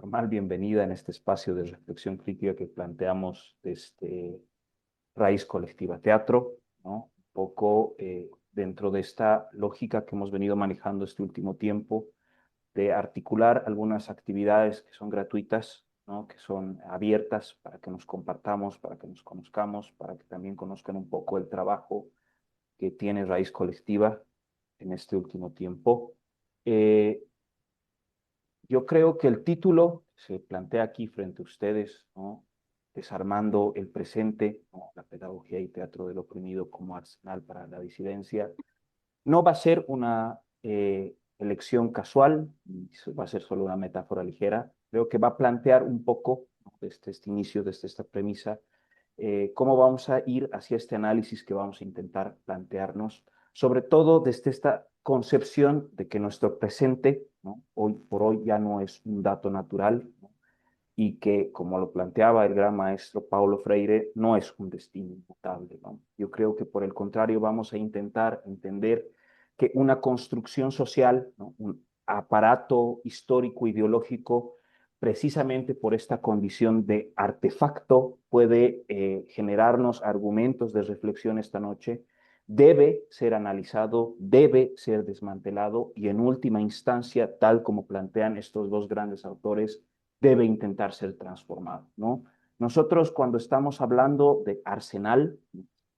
formal bienvenida en este espacio de reflexión crítica que planteamos desde Raíz Colectiva Teatro, ¿no? Un poco dentro de esta lógica que hemos venido manejando este último tiempo de articular algunas actividades que son gratuitas, ¿no? Que son abiertas para que nos compartamos, para que nos conozcamos, para que también conozcan un poco el trabajo que tiene Raíz Colectiva en este último tiempo. Eh, yo creo que el título se plantea aquí frente a ustedes, ¿no? Desarmando el presente, ¿no? La pedagogía y teatro del oprimido como arsenal para la disidencia. No va a ser una elección casual, va a ser solo una metáfora ligera. Creo que va a plantear un poco, ¿no? Desde este inicio, desde esta premisa, cómo vamos a ir hacia este análisis que vamos a intentar plantearnos, sobre todo desde esta concepción de que nuestro presente, ¿no? Hoy por hoy ya no es un dato natural, ¿no? Y que, como lo planteaba el gran maestro Paulo Freire, no es un destino inmutable, ¿no? Yo creo que por el contrario vamos a intentar entender que una construcción social, ¿no? Un aparato histórico, ideológico, precisamente por esta condición de artefacto, puede generarnos argumentos de reflexión esta noche, debe ser analizado, debe ser desmantelado y en última instancia, tal como plantean estos dos grandes autores, debe intentar ser transformado, ¿no? Nosotros cuando estamos hablando de arsenal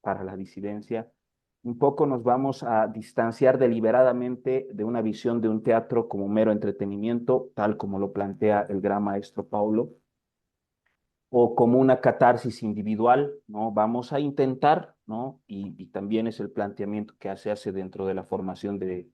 para la disidencia, un poco nos vamos a distanciar deliberadamente de una visión de un teatro como mero entretenimiento, tal como lo plantea el gran maestro Paulo, o como una catarsis individual, ¿no? Vamos a intentar, ¿no? Y también es el planteamiento que se hace dentro de la formación de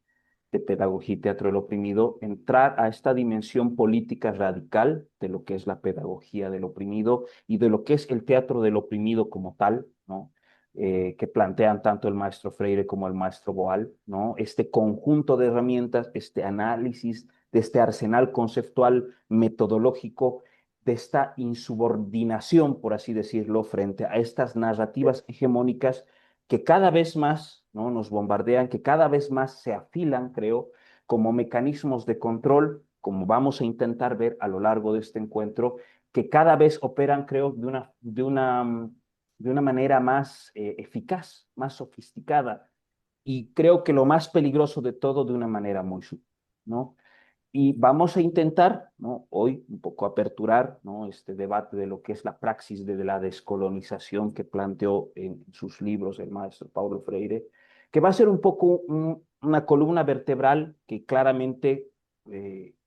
pedagogía y teatro del oprimido, entrar a esta dimensión política radical de lo que es la pedagogía del oprimido y de lo que es el teatro del oprimido como tal, ¿no? Que plantean tanto el maestro Freire como el maestro Boal, ¿no? Este conjunto de herramientas, este análisis de este arsenal conceptual metodológico de esta insubordinación, por así decirlo, frente a estas narrativas hegemónicas que cada vez más, ¿no? Nos bombardean, que cada vez más se afilan, creo, como mecanismos de control, como vamos a intentar ver a lo largo de este encuentro, que cada vez operan, creo, de una manera más eficaz, más sofisticada, y creo que lo más peligroso de todo, de una manera muy sutil, ¿no? Y vamos a intentar, ¿no? Hoy un poco aperturar, ¿no? Este debate de lo que es la praxis de la descolonización que planteó en sus libros el maestro Paulo Freire, que va a ser un poco una columna vertebral que claramente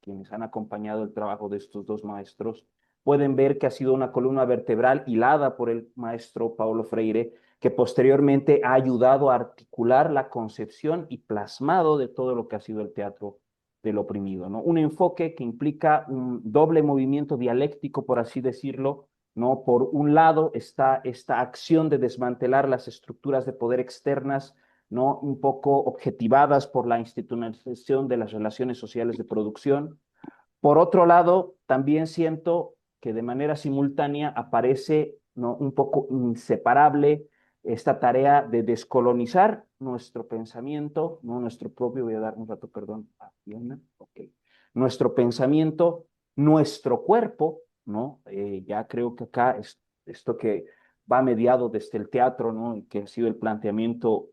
quienes han acompañado el trabajo de estos dos maestros pueden ver que ha sido una columna vertebral hilada por el maestro Paulo Freire, que posteriormente ha ayudado a articular la concepción y plasmado de todo lo que ha sido el teatro del oprimido, ¿no? Un enfoque que implica un doble movimiento dialéctico, por así decirlo, ¿no? Por un lado está esta acción de desmantelar las estructuras de poder externas, ¿no? Un poco objetivadas por la institucionalización de las relaciones sociales de producción. Por otro lado, también siento que de manera simultánea aparece, ¿no? Un poco inseparable esta tarea de descolonizar nuestro pensamiento, ¿no? Nuestro propio, voy a dar un rato, perdón, a Fiona, ok. Nuestro pensamiento, nuestro cuerpo, ¿no? Ya creo que acá es esto que va mediado desde el teatro, ¿no? Que ha sido el planteamiento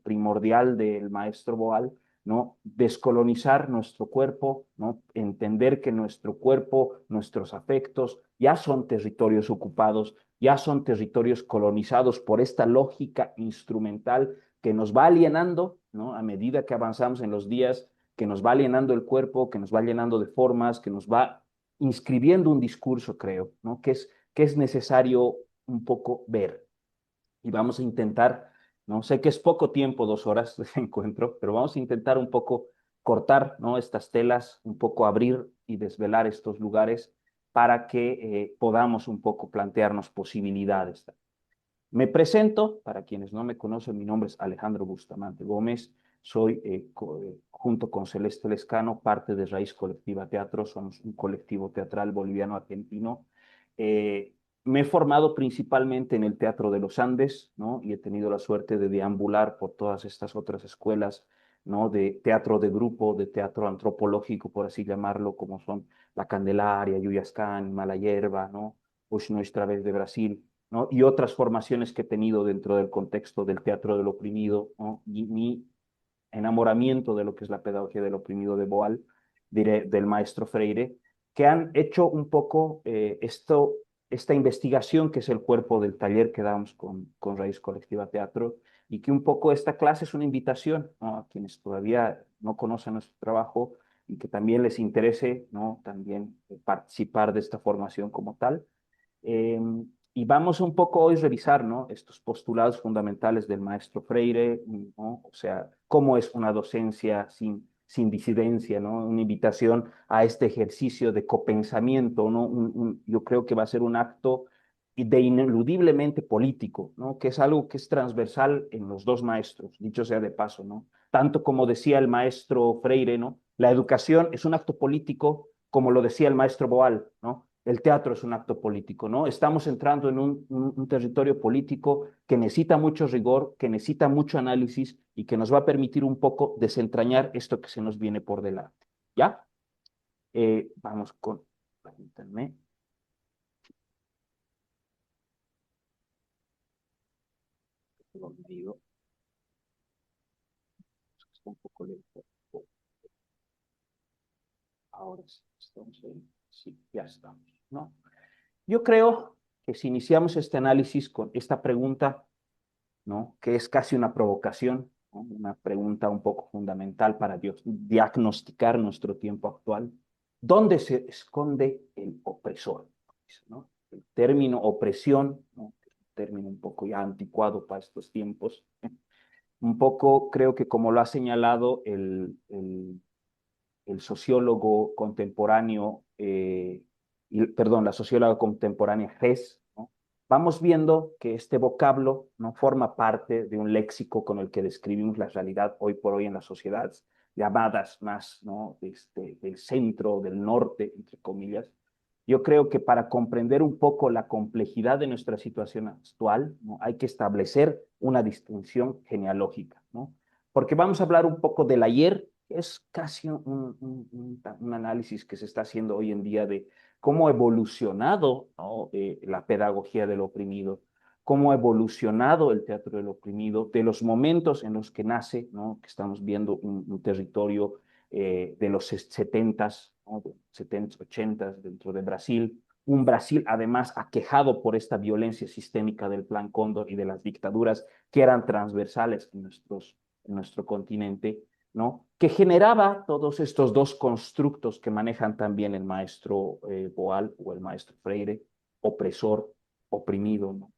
primordial del maestro Boal, ¿no? Descolonizar nuestro cuerpo, ¿no? Entender que nuestro cuerpo, nuestros afectos ya son territorios ocupados, ya son territorios colonizados por esta lógica instrumental que nos va alienando, ¿no? A medida que avanzamos en los días, que nos va alienando el cuerpo, que nos va llenando de formas, que nos va inscribiendo un discurso, creo, ¿no? Que es necesario un poco ver. Y vamos a intentar, no sé que es poco tiempo, 2 horas de encuentro, pero vamos a intentar un poco cortar, ¿no? Estas telas, un poco abrir y desvelar estos lugares para que podamos un poco plantearnos posibilidades. Me presento, para quienes no me conocen, mi nombre es Alejandro Bustamante Gómez, soy, junto con Celeste Lescano, parte de Raíz Colectiva Teatro, somos un colectivo teatral boliviano-argentino. Eh, Me he formado principalmente en el Teatro de los Andes, ¿no? Y he tenido la suerte de deambular por todas estas otras escuelas ¿no? De teatro de grupo, de teatro antropológico, por así llamarlo, como son La Candelaria, Yuyascán, Mala Hierba, ¿no? Pues Nuestra Vez de Brasil, ¿no? Y otras formaciones que he tenido dentro del contexto del teatro del oprimido, ¿no? Y mi enamoramiento de lo que es la pedagogía del oprimido de Boal, del maestro Freire, que han hecho un poco esta investigación que es el cuerpo del taller que damos con Raíz Colectiva Teatro, y que un poco esta clase es una invitación, ¿no? A quienes todavía no conocen nuestro trabajo y que también les interese, ¿no? También participar de esta formación como tal. Eh, y vamos un poco hoy a revisar, ¿no? Estos postulados fundamentales del maestro Freire, ¿no? O sea, cómo es una docencia sin disidencia, ¿no? Una invitación a este ejercicio de copensamiento, ¿no? Yo creo que va a ser un acto de ineludiblemente político, ¿no? Que es algo que es transversal en los dos maestros, dicho sea de paso, ¿no? Tanto como decía el maestro Freire, ¿no? La educación es un acto político, como lo decía el maestro Boal, ¿no? El teatro es un acto político, ¿no? Estamos entrando en un territorio político que necesita mucho rigor, que necesita mucho análisis y que nos va a permitir un poco desentrañar esto que se nos viene por delante. ¿Ya? Vamos con, permítanme, lo digo, está un poco lento. Ahora sí, estamos ahí. Sí, ya estamos, ¿no? Yo creo que si iniciamos este análisis con esta pregunta, ¿no? Que es casi una provocación, ¿no? Una pregunta un poco fundamental para diagnosticar nuestro tiempo actual. ¿Dónde se esconde el opresor? ¿No? El término opresión, ¿no? Un término un poco ya anticuado para estos tiempos. Un poco creo que como lo ha señalado el sociólogo contemporáneo, perdón, la socióloga contemporánea Hess, ¿no? Vamos viendo que este vocablo no forma parte de un léxico con el que describimos la realidad hoy por hoy en las sociedades llamadas más, ¿no? Del centro, del norte, entre comillas. Yo creo que para comprender un poco la complejidad de nuestra situación actual, ¿no? Hay que establecer una distinción genealógica, ¿no? Porque vamos a hablar un poco del ayer, es casi un análisis que se está haciendo hoy en día de cómo ha evolucionado, ¿no? La pedagogía del oprimido, cómo ha evolucionado el teatro del oprimido, de los momentos en los que nace, ¿no? Que estamos viendo un territorio de los 70s, ¿no? 70s, 80s dentro de Brasil, un Brasil además aquejado por esta violencia sistémica del Plan Cóndor y de las dictaduras que eran transversales en nuestro continente, ¿no? Que generaba todos estos dos constructos que manejan también el maestro Boal o el maestro Freire, opresor, oprimido, ¿no?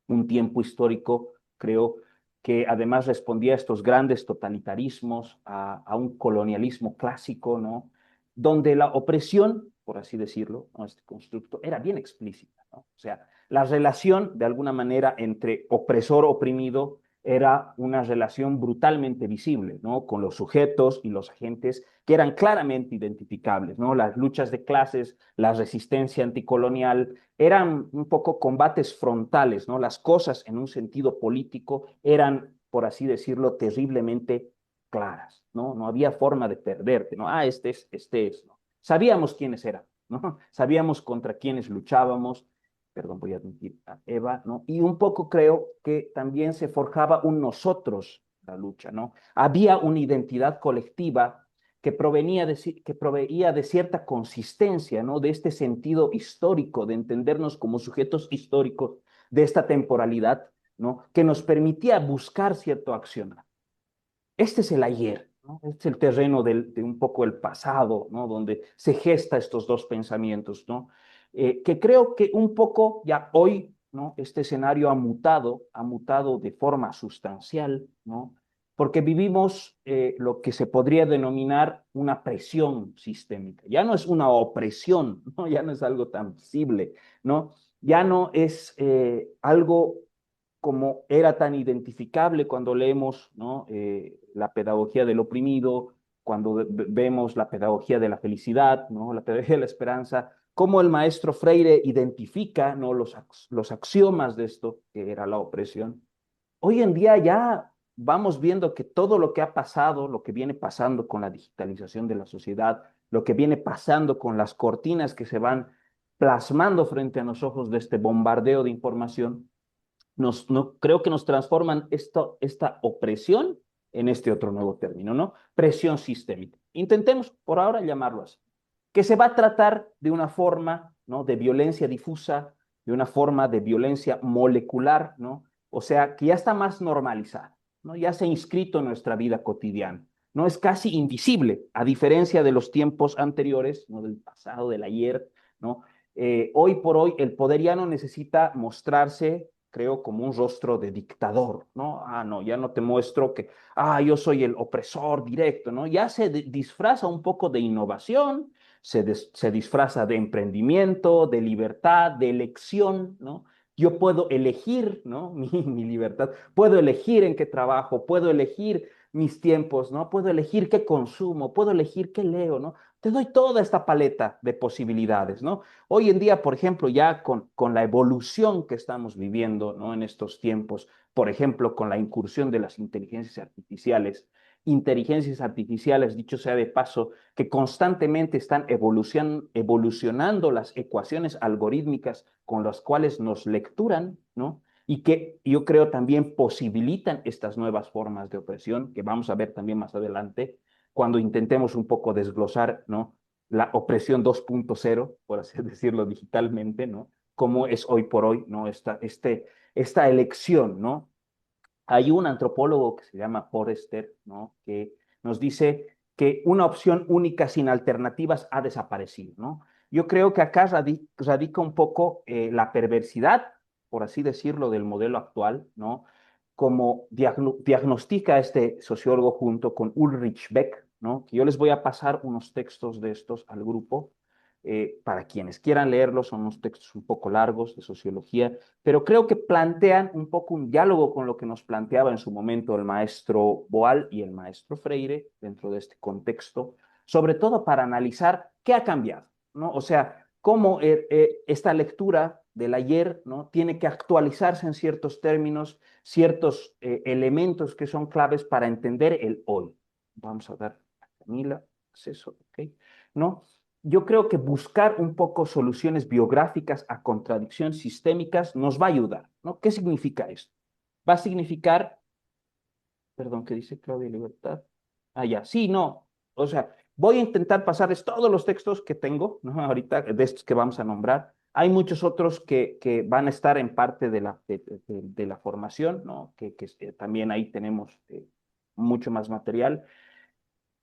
Un tiempo histórico, creo, que además respondía a estos grandes totalitarismos, a un colonialismo clásico, ¿no? Donde la opresión, por así decirlo, ¿no? Este constructo, era bien explícita, ¿no? O sea, la relación, de alguna manera, entre opresor-oprimido era una relación brutalmente visible, ¿no? Con los sujetos y los agentes que eran claramente identificables, ¿no? Las luchas de clases, la resistencia anticolonial, eran un poco combates frontales, ¿no? Las cosas en un sentido político eran, por así decirlo, terriblemente claras, ¿no? No había forma de perderte, ¿no? Ah, este es, ¿no? Sabíamos quiénes eran, ¿no? Sabíamos contra quiénes luchábamos, perdón, voy a admitir a Eva, ¿no? Y un poco creo que también se forjaba un nosotros la lucha, ¿no? Había una identidad colectiva que proveía de cierta consistencia, ¿no? De este sentido histórico, de entendernos como sujetos históricos de esta temporalidad, ¿no? Que nos permitía buscar cierto accionar. Este es el ayer, ¿no? Este es el terreno de un poco el pasado, ¿no? Donde se gesta estos dos pensamientos, ¿no? Que creo que un poco ya hoy, ¿no? Este escenario ha mutado de forma sustancial, ¿no? Porque vivimos lo que se podría denominar una presión sistémica. Ya no es una opresión, ¿no? Ya no es algo tan visible, ¿no? Ya no es algo como era tan identificable cuando leemos, ¿no? La pedagogía del oprimido, cuando vemos la pedagogía de la felicidad, ¿no? La pedagogía de la esperanza, cómo el maestro Freire identifica, ¿no? Los axiomas de esto, que era la opresión. Hoy en día ya vamos viendo que todo lo que ha pasado, lo que viene pasando con la digitalización de la sociedad, lo que viene pasando con las cortinas que se van plasmando frente a los ojos de este bombardeo de información, no, creo que nos transforman esta opresión en este otro nuevo término, ¿no? Presión sistémica. Intentemos por ahora llamarlo así. Que se va a tratar de una forma, ¿no? De violencia difusa, de una forma de violencia molecular, ¿no? O sea, que ya está más normalizada, ¿no? Ya se ha inscrito en nuestra vida cotidiana. No es casi invisible, a diferencia de los tiempos anteriores, ¿no? Del pasado, del ayer, ¿no? Hoy por hoy el poder ya no necesita mostrarse, creo, como un rostro de dictador, ¿no? No, ya no te muestro que, yo soy el opresor directo, ¿no? Ya se disfraza un poco de innovación, se disfraza de emprendimiento, de libertad, de elección, ¿no? Yo puedo elegir, ¿no? Mi libertad, puedo elegir en qué trabajo, puedo elegir mis tiempos, ¿no? Puedo elegir qué consumo, puedo elegir qué leo, ¿no? Te doy toda esta paleta de posibilidades, ¿no? Hoy en día, por ejemplo, ya con la evolución que estamos viviendo, ¿no? En estos tiempos, por ejemplo, con la incursión de las inteligencias artificiales, dicho sea de paso, que constantemente están evolucionando las ecuaciones algorítmicas con las cuales nos lecturan, ¿no? Y que yo creo también posibilitan estas nuevas formas de opresión, que vamos a ver también más adelante, cuando intentemos un poco desglosar, ¿no? La opresión 2.0, por así decirlo digitalmente, ¿no? Cómo es hoy por hoy, ¿no? Esta elección, ¿no? Hay un antropólogo que se llama Forrester, ¿no? Que nos dice que una opción única sin alternativas ha desaparecido, ¿no? Yo creo que acá radica un poco la perversidad, por así decirlo, del modelo actual, ¿no? Como diagnostica este sociólogo junto con Ulrich Beck, ¿no? Que yo les voy a pasar unos textos de estos al grupo, para quienes quieran leerlos, son unos textos un poco largos de sociología, pero creo que plantean un poco un diálogo con lo que nos planteaba en su momento el maestro Boal y el maestro Freire dentro de este contexto, sobre todo para analizar qué ha cambiado, ¿no? O sea, cómo esta lectura del ayer, ¿no? Tiene que actualizarse en ciertos términos, ciertos elementos que son claves para entender el hoy. Vamos a dar a Camila acceso, ¿ok? ¿No? Yo creo que buscar un poco soluciones biográficas a contradicciones sistémicas nos va a ayudar, ¿no? ¿Qué significa esto? Va a significar, perdón, ¿qué dice Claudia Libertad? Ya, sí, no, o sea, voy a intentar pasarles todos los textos que tengo, ¿no? Ahorita, de estos que vamos a nombrar. Hay muchos otros que van a estar en parte de la formación, ¿no? También ahí tenemos mucho más material.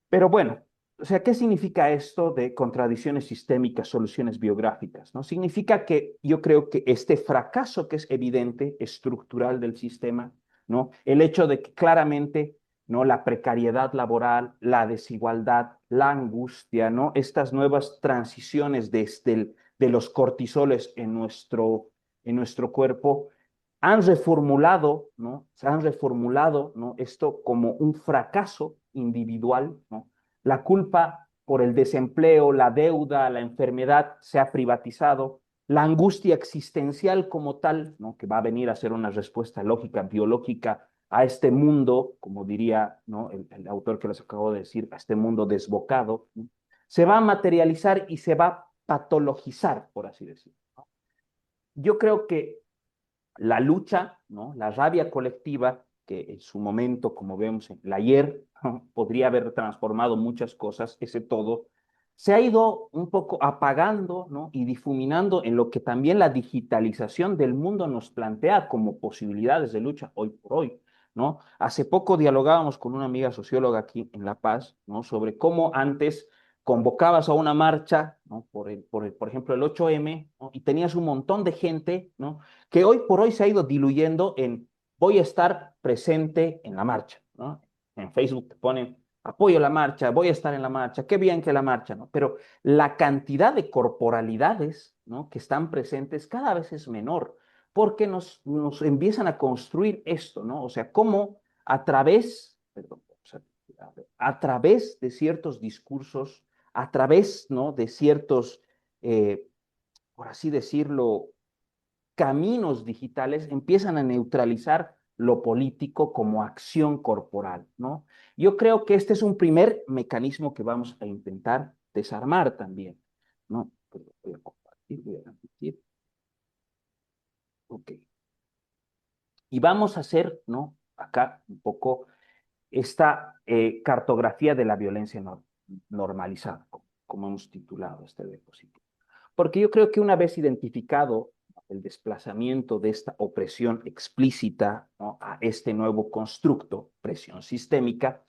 Pero bueno, o sea, ¿qué significa esto de contradicciones sistémicas, soluciones biográficas? ¿No? Significa que yo creo que este fracaso que es evidente, estructural del sistema, ¿no? El hecho de que claramente, ¿no? La precariedad laboral, la desigualdad, la angustia, ¿no? Estas nuevas transiciones de los cortisoles en nuestro cuerpo han reformulado, ¿no? Se han reformulado, ¿no? Esto como un fracaso individual, ¿no? La culpa por el desempleo, la deuda, la enfermedad se ha privatizado, la angustia existencial como tal, ¿no? Que va a venir a ser una respuesta lógica, biológica a este mundo, como diría, ¿no? El autor que les acabo de decir, a este mundo desbocado, ¿no? Se va a materializar y se va a patologizar, por así decirlo, ¿no? Yo creo que la lucha, ¿no? La rabia colectiva, que en su momento, como vemos en el ayer, ¿no? Podría haber transformado muchas cosas, ese todo, se ha ido un poco apagando, ¿no? Y difuminando en lo que también la digitalización del mundo nos plantea como posibilidades de lucha hoy por hoy, ¿no? Hace poco dialogábamos con una amiga socióloga aquí en La Paz, ¿no? Sobre cómo antes convocabas a una marcha, ¿no? Por ejemplo, el 8M, ¿no? Y tenías un montón de gente, ¿no? Que hoy por hoy se ha ido diluyendo en voy a estar presente en la marcha, ¿no? En Facebook te ponen apoyo a la marcha, voy a estar en la marcha, qué bien que la marcha, ¿no? Pero la cantidad de corporalidades, ¿no? Que están presentes cada vez es menor, porque nos empiezan a construir esto, ¿no? O sea, cómo a través, perdón, o sea, a través de ciertos discursos, a través, ¿no? De ciertos, por así decirlo, caminos digitales empiezan a neutralizar lo político como acción corporal, ¿no? Yo creo que este es un primer mecanismo que vamos a intentar desarmar también, ¿no? Pues voy a compartir, voy a repetir. Ok. Y vamos a hacer, ¿no? Acá un poco esta cartografía de la violencia normalizada, como hemos titulado este diapositivo. Porque yo creo que una vez identificado el desplazamiento de esta opresión explícita, ¿no?, a este nuevo constructo, presión sistémica,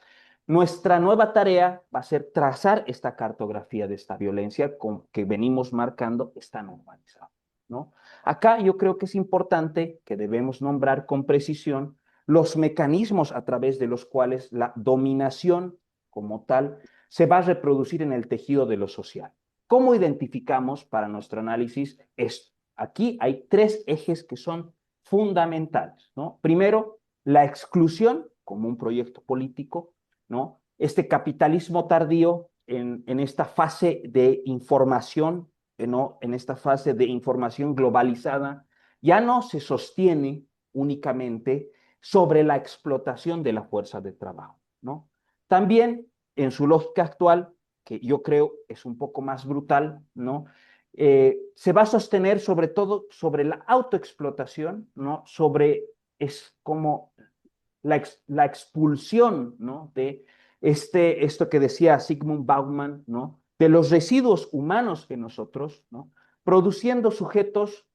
nuestra nueva tarea va a ser trazar esta cartografía de esta violencia que venimos marcando está normalizada, ¿no? Acá yo creo que es importante que debemos nombrar con precisión los mecanismos a través de los cuales la dominación como tal se va a reproducir en el tejido de lo social. ¿Cómo identificamos para nuestro análisis esto? Aquí hay tres ejes que son fundamentales, ¿no? Primero, la exclusión como un proyecto político, ¿no? Este capitalismo tardío en esta fase de información, ¿no?, en esta fase de información globalizada, ya no se sostiene únicamente sobre la explotación de la fuerza de trabajo, ¿no? También en su lógica actual, que yo creo es un poco más brutal, ¿no? Se va a sostener sobre todo sobre la autoexplotación, ¿no? Sobre, es como la expulsión, ¿no?, de esto que decía Zygmunt Bauman, ¿no?, de los residuos humanos en nosotros, ¿no?, produciendo sujetos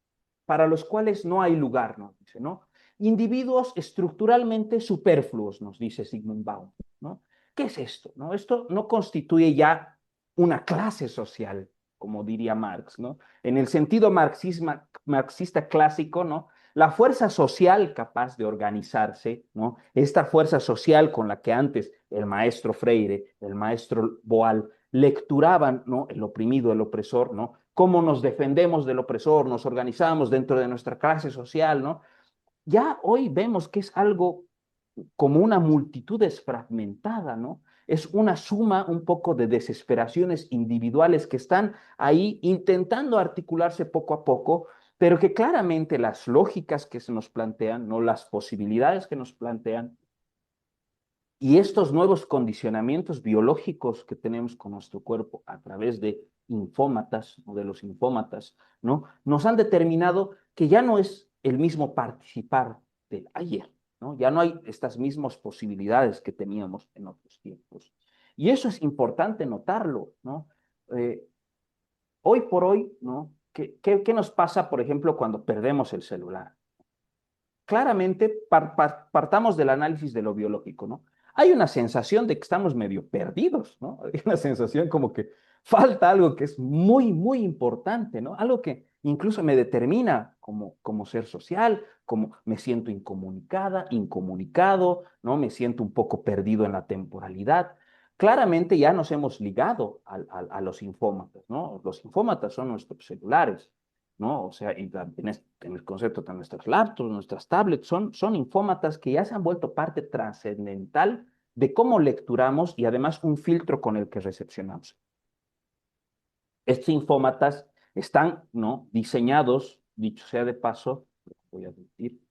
para los cuales no hay lugar, nos dice, ¿no? Individuos estructuralmente superfluos, nos dice Zygmunt Bauman, ¿no? ¿Qué es esto? ¿No? Esto no constituye ya una clase social, como diría Marx, ¿no? En el sentido marxista clásico, ¿no?, la fuerza social capaz de organizarse, ¿no?, esta fuerza social con la que antes el maestro Freire, el maestro Boal lecturaban, ¿no?, el oprimido, el opresor, ¿no?, cómo nos defendemos del opresor, nos organizamos dentro de nuestra clase social, ¿no? Ya hoy vemos que es algo como una multitud desfragmentada, ¿no? Es una suma un poco de desesperaciones individuales que están ahí intentando articularse poco a poco, pero que claramente las lógicas que se nos plantean, no las posibilidades que nos plantean, y estos nuevos condicionamientos biológicos que tenemos con nuestro cuerpo a través de infómatas o de los infómatas, ¿no?, nos han determinado que ya no es el mismo participar del ayer, ¿no? Ya no hay estas mismas posibilidades que teníamos en otros tiempos. Y eso es importante notarlo, ¿no? Eh, Hoy por hoy, ¿no? ¿Qué nos pasa, por ejemplo, cuando perdemos el celular? Claramente partamos del análisis de lo biológico, ¿no? Hay una sensación de que estamos medio perdidos, ¿no? Hay una sensación como que falta algo que es muy, muy importante, ¿no? Algo que incluso me determina como ser social, como me siento incomunicada, incomunicado, ¿no? Me siento un poco perdido en la temporalidad. Claramente ya nos hemos ligado a los infómatas, ¿no? Los infómatas son nuestros celulares, ¿no? O sea, en el concepto de nuestras laptops, nuestras tablets, son infómatas que ya se han vuelto parte trascendental de cómo lecturamos y además un filtro con el que recepcionamos. Estos infómatas están, ¿no?, diseñados, dicho sea de paso, voy a decir,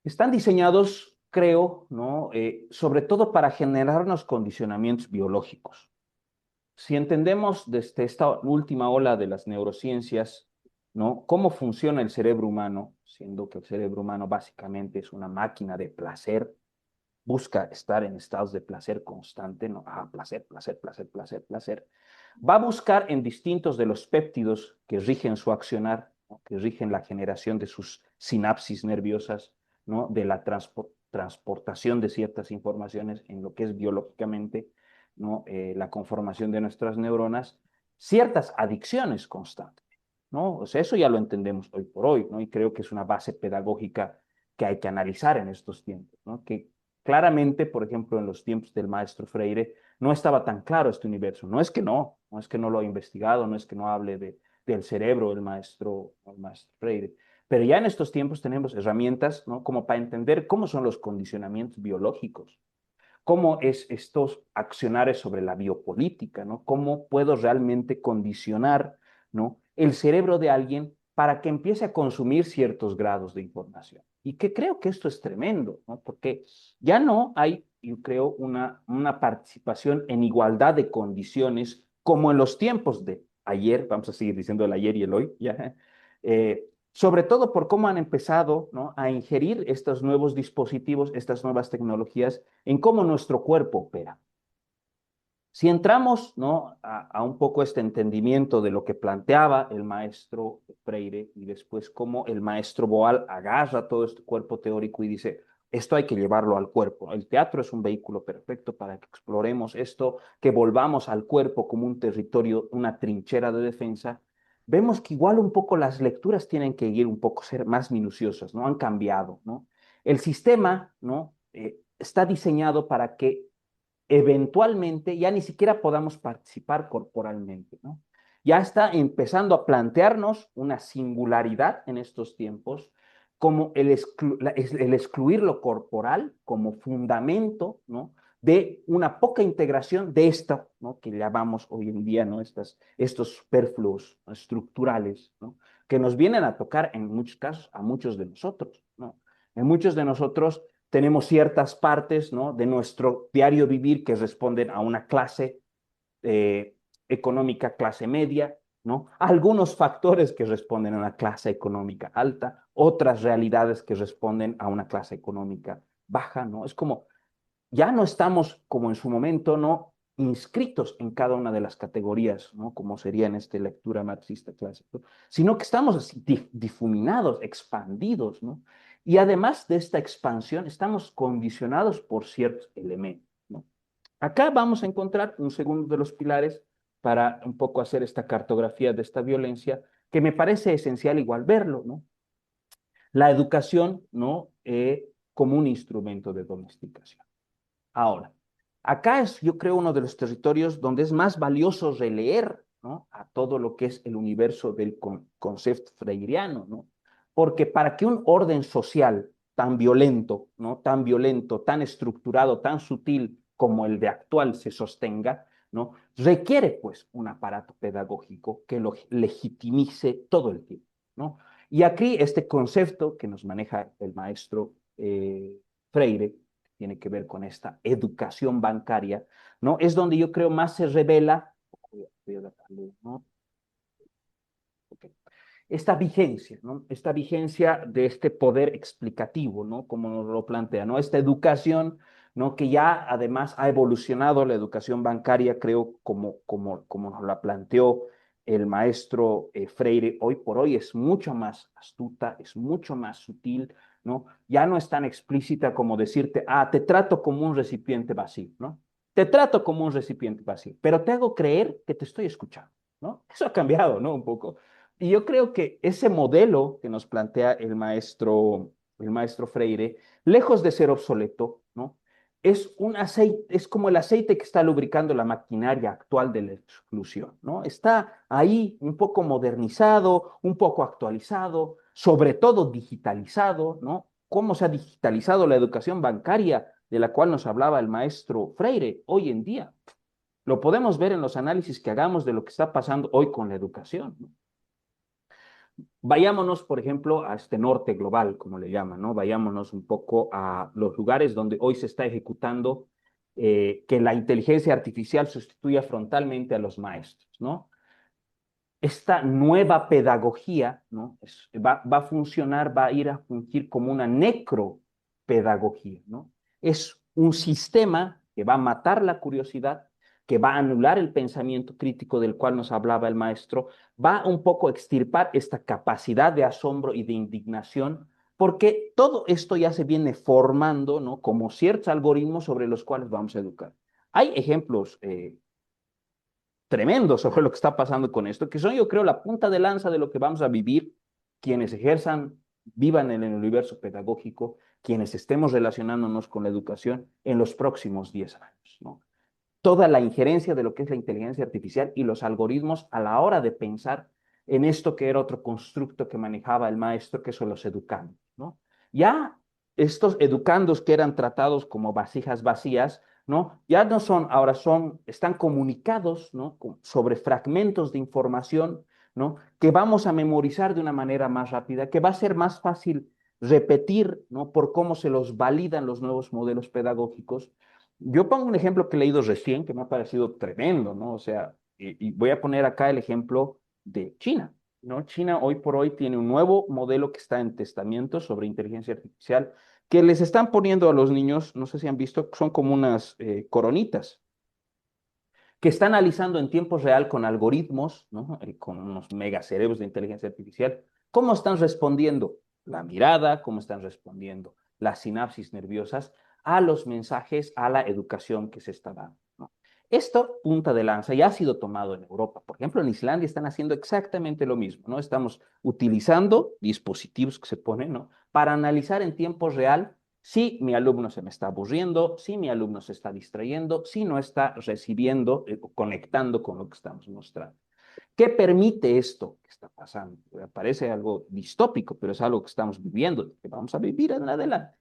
están diseñados, creo, ¿no?, sobre todo para generarnos condicionamientos biológicos. Si entendemos desde esta última ola de las neurociencias, ¿no?, cómo funciona el cerebro humano, siendo que el cerebro humano básicamente es una máquina de placer, busca estar en estados de placer constante, ¿no? Placer, placer, placer, placer, placer. Va a buscar en distintos de los péptidos que rigen su accionar, ¿no?, que rigen la generación de sus sinapsis nerviosas, ¿no?, de la transportación de ciertas informaciones en lo que es biológicamente, ¿no?, la conformación de nuestras neuronas, ciertas adicciones constantes, ¿no? O sea, eso ya lo entendemos hoy por hoy, ¿no? Y creo que es una base pedagógica que hay que analizar en estos tiempos, ¿no? Que claramente, por ejemplo, en los tiempos del maestro Freire, no estaba tan claro este universo. No es que no es que no lo ha investigado, no es que no hable del cerebro el maestro Freire, pero ya en estos tiempos tenemos herramientas, ¿no?, como para entender cómo son los condicionamientos biológicos, cómo es estos accionares sobre la biopolítica, ¿no? Cómo puedo realmente condicionar, ¿no?, el cerebro de alguien para que empiece a consumir ciertos grados de información. Y que creo que esto es tremendo, ¿no? Porque ya no hay, yo creo, una participación en igualdad de condiciones como en los tiempos de ayer, vamos a seguir diciendo el ayer y el hoy, ya, sobre todo por cómo han empezado, ¿no?, a ingerir estos nuevos dispositivos, estas nuevas tecnologías, en cómo nuestro cuerpo opera. Si entramos, ¿no?, a un poco este entendimiento de lo que planteaba el maestro Freire y después cómo el maestro Boal agarra todo este cuerpo teórico y dice, esto hay que llevarlo al cuerpo. El teatro es un vehículo perfecto para que exploremos esto, que volvamos al cuerpo como un territorio, una trinchera de defensa. Vemos que igual un poco las lecturas tienen que ir un poco ser más minuciosas, ¿no? Han cambiado, ¿no? El sistema, ¿no?, está diseñado para que eventualmente ya ni siquiera podamos participar corporalmente, ¿no? Ya está empezando a plantearnos una singularidad en estos tiempos, como el excluir lo corporal como fundamento, ¿no?, de una poca integración de esto, ¿no?, que llamamos hoy en día, ¿no?, estos superfluos estructurales, ¿no?, que nos vienen a tocar en muchos casos a muchos de nosotros, ¿no? En muchos de nosotros tenemos ciertas partes, ¿no?, de nuestro diario vivir que responden a una clase económica, clase media, ¿no? Algunos factores que responden a una clase económica alta, otras realidades que responden a una clase económica baja, ¿no? Es como, ya no estamos como en su momento, ¿no?, inscritos en cada una de las categorías, ¿no?, como sería en esta lectura marxista clásica, sino que estamos así difuminados, expandidos, ¿no? Y además de esta expansión, estamos condicionados por ciertos elementos, ¿no? Acá vamos a encontrar un segundo de los pilares para un poco hacer esta cartografía de esta violencia, que me parece esencial igual verlo, ¿no? La educación, ¿no?, como un instrumento de domesticación. Ahora, acá es, yo creo, uno de los territorios donde es más valioso releer, ¿no?, a todo lo que es el universo del concepto freiriano, ¿no? Porque para que un orden social tan violento, ¿no?, tan violento, tan estructurado, tan sutil como el de actual se sostenga, ¿no?, requiere pues un aparato pedagógico que lo legitimice todo el tiempo, ¿no? Y aquí este concepto que nos maneja el maestro Freire, tiene que ver con esta educación bancaria, ¿no? Es donde yo creo más se revela, ¿no?, okay, esta vigencia, ¿no?, esta vigencia de este poder explicativo, ¿no?, como nos lo plantea, ¿no?, esta educación, ¿no?, que ya además ha evolucionado la educación bancaria, creo, como nos la planteó el maestro Freire, hoy por hoy es mucho más astuta, es mucho más sutil, ¿no? Ya no es tan explícita como decirte, ah, te trato como un recipiente vacío, ¿no? Te trato como un recipiente vacío, pero te hago creer que te estoy escuchando, ¿no? Eso ha cambiado, ¿no? Un poco. Y yo creo que ese modelo que nos plantea el maestro Freire, lejos de ser obsoleto, ¿no?, es un aceite, es como el aceite que está lubricando la maquinaria actual de la exclusión, ¿no? Está ahí un poco modernizado, un poco actualizado, sobre todo digitalizado, ¿no? ¿Cómo se ha digitalizado la educación bancaria de la cual nos hablaba el maestro Freire hoy en día? Lo podemos ver en los análisis que hagamos de lo que está pasando hoy con la educación, ¿no? Vayámonos, por ejemplo, a este norte global, como le llaman, ¿no? Vayámonos un poco a los lugares donde hoy se está ejecutando que la inteligencia artificial sustituya frontalmente a los maestros, ¿no? Esta nueva pedagogía, ¿no?, va a funcionar, va a ir a fungir como una necropedagogía, ¿no? Es un sistema que va a matar la curiosidad, que va a anular el pensamiento crítico del cual nos hablaba el maestro, va un poco a extirpar esta capacidad de asombro y de indignación, porque todo esto ya se viene formando, ¿no?, como ciertos algoritmos sobre los cuales vamos a educar. Hay ejemplos tremendo sobre lo que está pasando con esto, que son, yo creo, la punta de lanza de lo que vamos a vivir quienes ejerzan, vivan en el universo pedagógico, quienes estemos relacionándonos con la educación en los próximos 10 años, ¿no? Toda la injerencia de lo que es la inteligencia artificial y los algoritmos a la hora de pensar en esto que era otro constructo que manejaba el maestro, que son los educandos, ¿no? Ya estos educandos que eran tratados como vasijas vacías, ¿no?, ya no son, ahora son, están comunicados, ¿no?, sobre fragmentos de información, ¿no? Que vamos a memorizar de una manera más rápida, que va a ser más fácil repetir, ¿no? Por cómo se los validan los nuevos modelos pedagógicos. Yo pongo un ejemplo que he leído recién, que me ha parecido tremendo, ¿no? O sea, y voy a poner acá el ejemplo de China, ¿no? China hoy por hoy tiene un nuevo modelo que está en testamiento sobre inteligencia artificial, que les están poniendo a los niños, no sé si han visto, son como unas coronitas, que está analizando en tiempo real con algoritmos, ¿no? Con unos megacerebros de inteligencia artificial, cómo están respondiendo la mirada, cómo están respondiendo las sinapsis nerviosas a los mensajes, a la educación que se está dando, ¿no? Esto, punta de lanza, ya ha sido tomado en Europa. Por ejemplo, en Islandia están haciendo exactamente lo mismo, ¿no? Estamos utilizando dispositivos que se ponen, ¿no? Para analizar en tiempo real si mi alumno se me está aburriendo, si mi alumno se está distrayendo, si no está recibiendo, conectando con lo que estamos mostrando. ¿Qué permite esto que está pasando? Parece algo distópico, pero es algo que estamos viviendo, que vamos a vivir en adelante.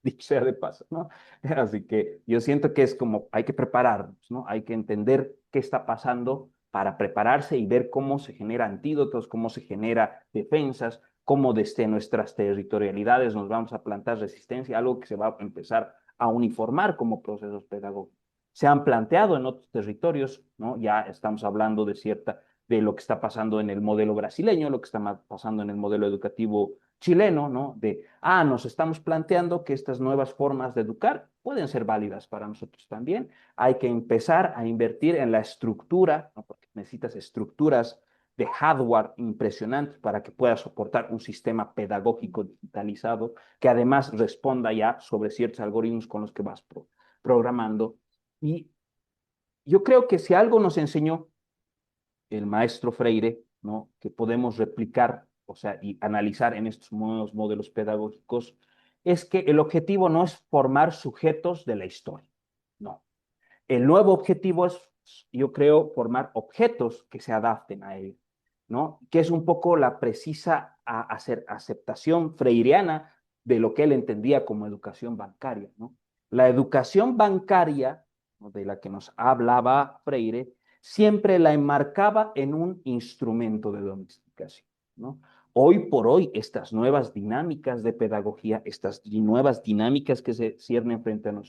Dicho sea de paso, ¿no? Así que yo siento que es como hay que prepararnos, ¿no? Hay que entender qué está pasando para prepararse y ver cómo se generan antídotos, cómo se genera defensas, cómo desde nuestras territorialidades nos vamos a plantar resistencia, algo que se va a empezar a uniformar como procesos pedagógicos. Se han planteado en otros territorios, ¿no? Ya estamos hablando de lo que está pasando en el modelo brasileño, lo que está pasando en el modelo educativo chileno, ¿no? Nos estamos planteando que estas nuevas formas de educar pueden ser válidas para nosotros también. Hay que empezar a invertir en la estructura, ¿no? Porque necesitas estructuras de hardware impresionantes para que pueda soportar un sistema pedagógico digitalizado que además responda ya sobre ciertos algoritmos con los que vas programando. Y yo creo que si algo nos enseñó el maestro Freire, ¿no? Que podemos replicar, o sea, y analizar en estos nuevos modelos pedagógicos, es que el objetivo no es formar sujetos de la historia, no. El nuevo objetivo es, yo creo, formar objetos que se adapten a él, ¿no? Que es un poco la precisa aceptación freireana de lo que él entendía como educación bancaria, ¿no? La educación bancaria, ¿no? De la que nos hablaba Freire, siempre la enmarcaba en un instrumento de domesticación, ¿no? Hoy por hoy, estas nuevas dinámicas de pedagogía, estas nuevas dinámicas que se ciernen frente a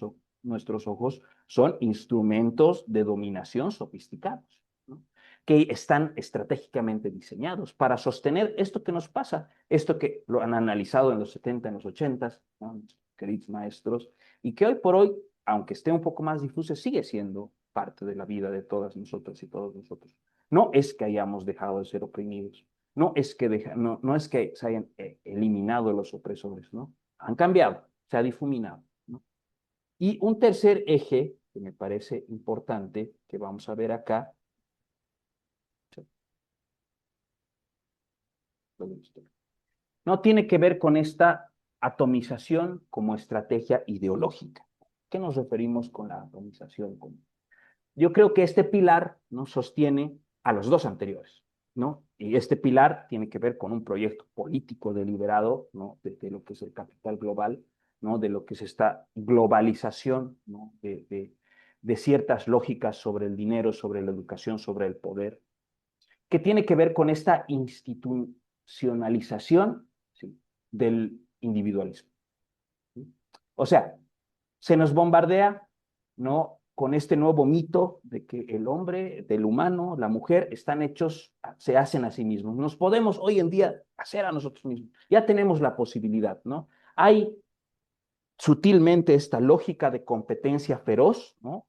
nuestros ojos, son instrumentos de dominación sofisticados, ¿no? Que están estratégicamente diseñados para sostener esto que nos pasa, esto que lo han analizado en los 70, en los 80, ¿no? Queridos maestros, y que hoy por hoy, aunque esté un poco más difuso, sigue siendo parte de la vida de todas nosotras y todos nosotros. No es que hayamos dejado de ser oprimidos, no es que se hayan eliminado los opresores, ¿no? Han cambiado, se ha difuminado, ¿no? Y un tercer eje que me parece importante, que vamos a ver acá, no tiene que ver con esta atomización como estrategia ideológica. ¿Qué nos referimos con la atomización? Yo creo que este pilar nos sostiene a los dos anteriores, ¿no? Y este pilar tiene que ver con un proyecto político deliberado, ¿no? De lo que es el capital global, ¿no? De lo que es esta globalización, ¿no? De ciertas lógicas sobre el dinero, sobre la educación, sobre el poder, que tiene que ver con esta institucionalización, ¿sí? Del individualismo, ¿sí? O sea, se nos bombardea, ¿no? Con este nuevo mito de que el hombre, del humano, la mujer, están hechos, se hacen a sí mismos. Nos podemos hoy en día hacer a nosotros mismos. Ya tenemos la posibilidad, ¿no? Hay sutilmente esta lógica de competencia feroz, ¿no?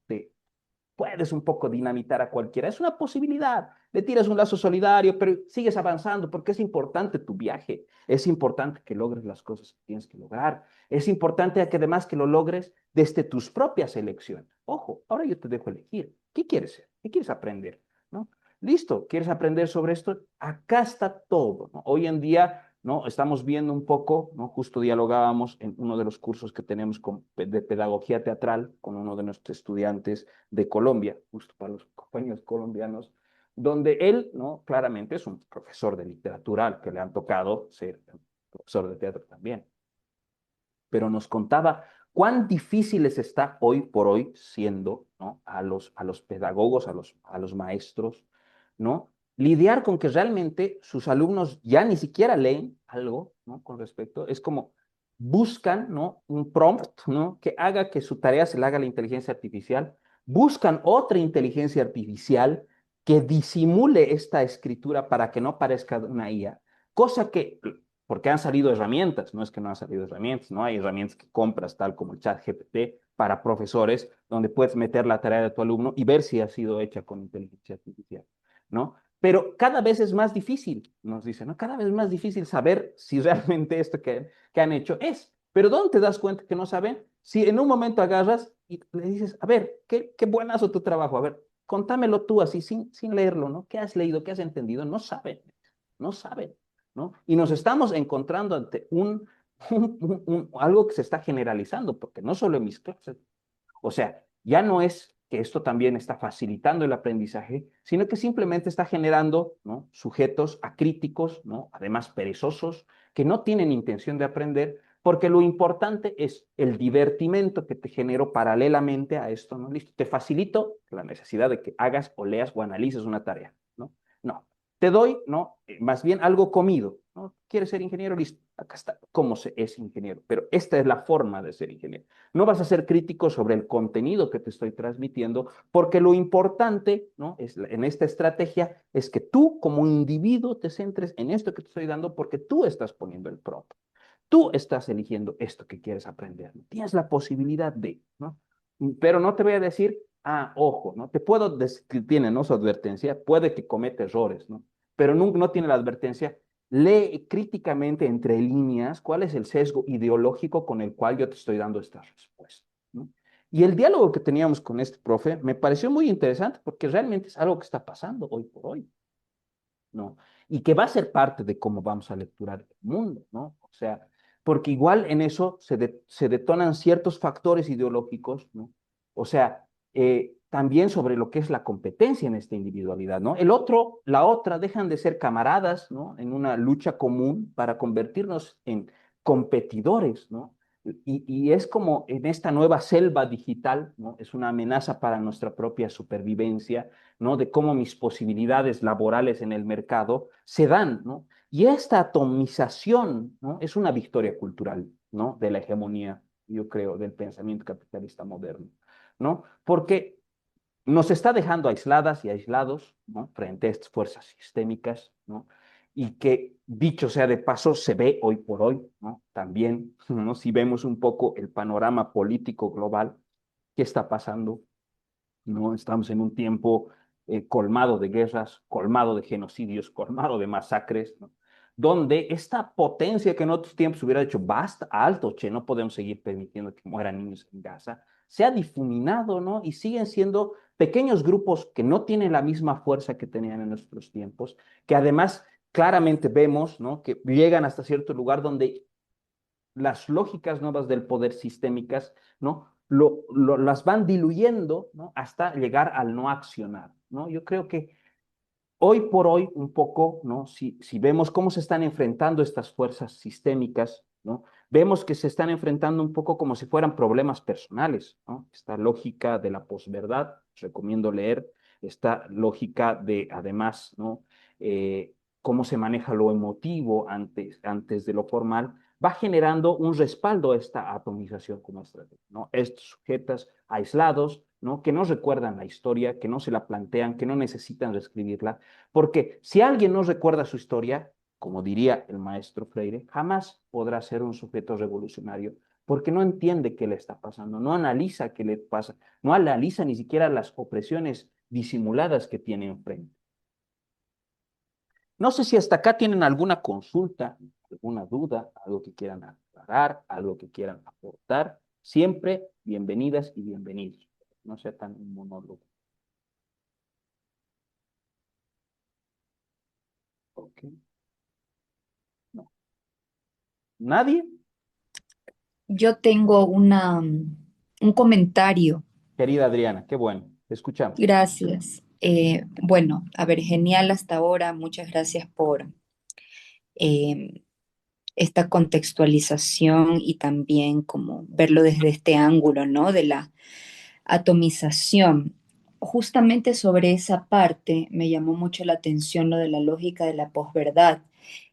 Puedes un poco dinamitar a cualquiera. Es una posibilidad. Le tiras un lazo solidario, pero sigues avanzando porque es importante tu viaje. Es importante que logres las cosas que tienes que lograr. Es importante que además que lo logres desde tus propias elecciones. Ojo, ahora yo te dejo elegir. ¿Qué quieres ser? ¿Qué quieres aprender? ¿No? Listo, ¿quieres aprender sobre esto? Acá está todo, ¿no? Hoy en día, ¿no? Estamos viendo un poco, ¿no? Justo dialogábamos en uno de los cursos que tenemos de pedagogía teatral con uno de nuestros estudiantes de Colombia, justo para los compañeros colombianos, donde él, ¿no? Claramente es un profesor de literatura al que le han tocado ser profesor de teatro también, pero nos contaba cuán difíciles está hoy por hoy siendo, ¿no? A los pedagogos, a los maestros, ¿no? lidiar con que realmente sus alumnos ya ni siquiera leen algo, ¿no? Con respecto, es como buscan, ¿no? Un prompt, ¿no? Que haga que su tarea se la haga la inteligencia artificial, buscan otra inteligencia artificial que disimule esta escritura para que no parezca una IA, cosa que, porque han salido herramientas, no es que no han salido herramientas, no hay herramientas que compras tal como el chat GPT para profesores, donde puedes meter la tarea de tu alumno y ver si ha sido hecha con inteligencia artificial, ¿no? Pero cada vez es más difícil, nos dicen, ¿no? Cada vez es más difícil saber si realmente esto que han hecho es. Pero ¿dónde te das cuenta que no saben? Si en un momento agarras y le dices, a ver, qué buenazo tu trabajo, a ver, contámelo tú así, sin leerlo, ¿no? ¿Qué has leído? ¿Qué has entendido? No saben, no saben, ¿no? Y nos estamos encontrando ante algo que se está generalizando, porque no solo en mis clases, o sea, ya no es que esto también está facilitando el aprendizaje, sino que simplemente está generando, ¿no? Sujetos acríticos, ¿no? Además perezosos, que no tienen intención de aprender, porque lo importante es el divertimento que te genero paralelamente a esto, ¿no? Listo, te facilito la necesidad de que hagas o leas o analices una tarea, ¿no? No, te doy, ¿no? Más bien algo comido, ¿no? ¿Quieres ser ingeniero? Listo, acá está, cómo se es ingeniero, pero esta es la forma de ser ingeniero. No vas a ser crítico sobre el contenido que te estoy transmitiendo, porque lo importante, ¿no? En esta estrategia es que tú como individuo te centres en esto que te estoy dando porque tú estás poniendo el prompt. Tú estás eligiendo esto que quieres aprender. Tienes la posibilidad de, ¿no? Pero no te voy a decir, ojo, ¿no? Te puedo decir, tiene, ¿no? Su advertencia, puede que cometa errores, ¿no? Pero no tiene la advertencia. Lee críticamente entre líneas cuál es el sesgo ideológico con el cual yo te estoy dando esta respuesta, ¿no? Y el diálogo que teníamos con este profe me pareció muy interesante porque realmente es algo que está pasando hoy por hoy, ¿no? Y que va a ser parte de cómo vamos a lecturar el mundo, ¿no? O sea, porque igual en eso se detonan ciertos factores ideológicos, ¿no? O sea, también sobre lo que es la competencia en esta individualidad, ¿no? El otro, la otra, dejan de ser camaradas, ¿no? En una lucha común para convertirnos en competidores, ¿no? Y es como en esta nueva selva digital, ¿no? Es una amenaza para nuestra propia supervivencia, ¿no? De cómo mis posibilidades laborales en el mercado se dan, ¿no? Y esta atomización, ¿no? Es una victoria cultural, ¿no? De la hegemonía, yo creo, del pensamiento capitalista moderno, ¿no? Porque nos está dejando aisladas y aislados, ¿no? Frente a estas fuerzas sistémicas, ¿no? Y que, dicho sea de paso, se ve hoy por hoy, ¿no? También, ¿no? Si vemos un poco el panorama político global, ¿qué está pasando? ¿No? Estamos en un tiempo colmado de guerras, colmado de genocidios, colmado de masacres, ¿no? Donde esta potencia que en otros tiempos hubiera dicho, basta, alto, che, no podemos seguir permitiendo que mueran niños en Gaza, se ha difuminado, ¿no? Y siguen siendo pequeños grupos que no tienen la misma fuerza que tenían en nuestros tiempos, que además claramente vemos, ¿no? Que llegan hasta cierto lugar donde las lógicas nuevas del poder sistémicas, ¿no? Las van diluyendo, ¿no? Hasta llegar al no accionar, ¿no? Yo creo que hoy por hoy, un poco, ¿no? Si vemos cómo se están enfrentando estas fuerzas sistémicas, ¿no? Vemos que se están enfrentando un poco como si fueran problemas personales, ¿no? Esta lógica de la posverdad, recomiendo leer, esta lógica de, además, ¿no? Cómo se maneja lo emotivo antes de lo formal, va generando un respaldo a esta atomización como estrategia, ¿no? Estos sujetos aislados, ¿no? Que no recuerdan la historia, que no se la plantean, que no necesitan reescribirla, porque si alguien no recuerda su historia, como diría el maestro Freire, jamás podrá ser un sujeto revolucionario, porque no entiende qué le está pasando, no analiza qué le pasa, no analiza ni siquiera las opresiones disimuladas que tiene enfrente. No sé si hasta acá tienen alguna consulta, alguna duda, algo que quieran aclarar, algo que quieran aportar. Siempre bienvenidas y bienvenidos. No sea tan un monólogo. Ok. No. ¿Nadie? Yo tengo un comentario. Querida Adriana, qué bueno. Te escuchamos. Gracias. Bueno, a ver, genial hasta ahora. Muchas gracias por eh, esta contextualización y también como verlo desde este ángulo, ¿no? De la atomización. justamente sobre esa parte me llamó mucho la atención lo de la lógica de la posverdad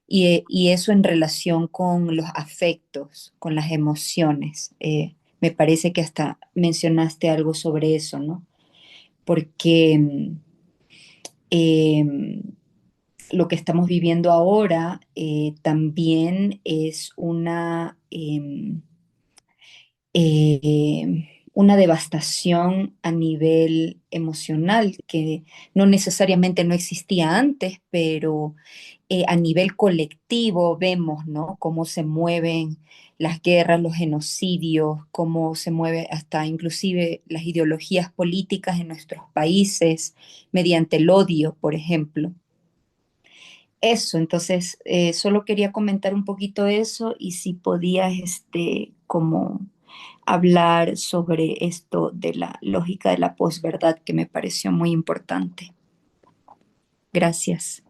y eso en relación con los afectos, con las emociones. Me parece que hasta mencionaste algo sobre eso, ¿no? Porque em, lo que estamos viviendo ahora también es una devastación a nivel emocional que no necesariamente no existía antes, pero a nivel colectivo vemos, ¿no? Cómo se mueven las guerras, los genocidios, cómo se mueve hasta inclusive las ideologías políticas en nuestros países mediante el odio, por ejemplo. Eso, entonces, solo quería comentar un poquito eso y si podías, como hablar sobre esto de la lógica de la posverdad que me pareció muy importante. Gracias.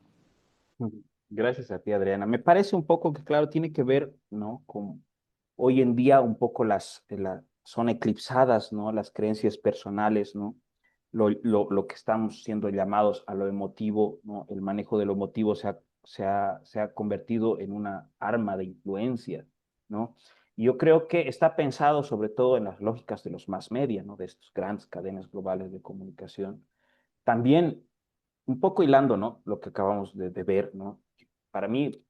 Ujú. Gracias a ti, Adriana. Me parece un poco que, claro, tiene que ver, ¿no? Con hoy en día un poco son eclipsadas, ¿no? Las creencias personales, ¿no? Lo que estamos siendo llamados a lo emotivo, ¿no? El manejo de lo emotivo se ha convertido en una arma de influencia, ¿no? Y yo creo que está pensado sobre todo en las lógicas de los mass media, ¿no? De estas grandes cadenas globales de comunicación. También un poco hilando, ¿no? Lo que acabamos de ver, ¿no? Para mí,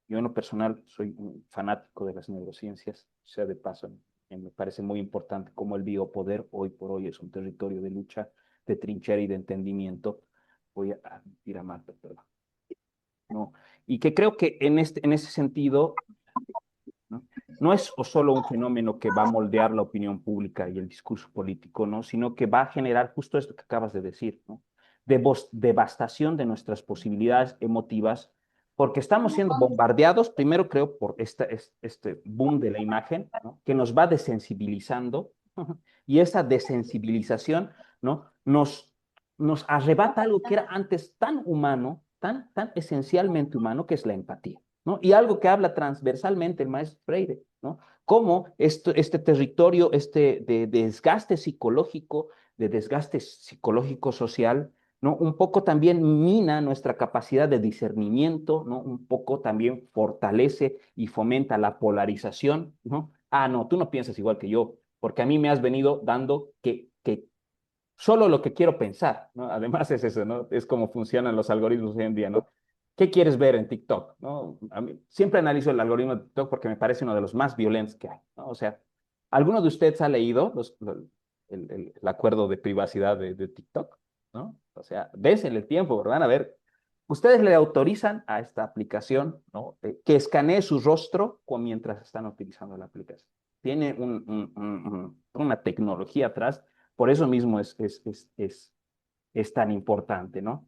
yo en lo personal soy un fanático de las neurociencias, sea de paso, me parece muy importante cómo el biopoder hoy por hoy es un territorio de lucha, de trinchera y de entendimiento. Voy a admitir a Marta, perdón, ¿no? Y que creo que en ese sentido, ¿no? No es o solo un fenómeno que va a moldear la opinión pública y el discurso político, ¿no? Sino que va a generar justo esto que acabas de decir, ¿no? Devastación de nuestras posibilidades emotivas, porque estamos siendo bombardeados, primero creo, por este boom de la imagen, ¿no? Que nos va desensibilizando, y esa desensibilización, ¿no? Nos arrebata algo que era antes tan humano, tan esencialmente humano, que es la empatía. ¿No? Y algo que habla transversalmente el maestro Freire, ¿no? Cómo este territorio de desgaste psicológico, de desgaste psicológico social, ¿no? Un poco también mina nuestra capacidad de discernimiento, ¿no? Un poco también fortalece y fomenta la polarización, ¿no? Ah, no, tú no piensas igual que yo, porque a mí me has venido dando que solo lo que quiero pensar, ¿no? Además es eso, ¿no? Es como funcionan los algoritmos hoy en día, ¿no? ¿Qué quieres ver en TikTok? ¿No? A mí, siempre analizo el algoritmo de TikTok porque me parece uno de los más violentos que hay, ¿no? O sea, ¿alguno de ustedes ha leído el acuerdo de privacidad de TikTok? ¿No? O sea, désenle el tiempo, van a ver. Ustedes le autorizan a esta aplicación, ¿no? Que escanee su rostro mientras están utilizando la aplicación. Tiene una tecnología atrás, por eso mismo es tan importante, ¿no?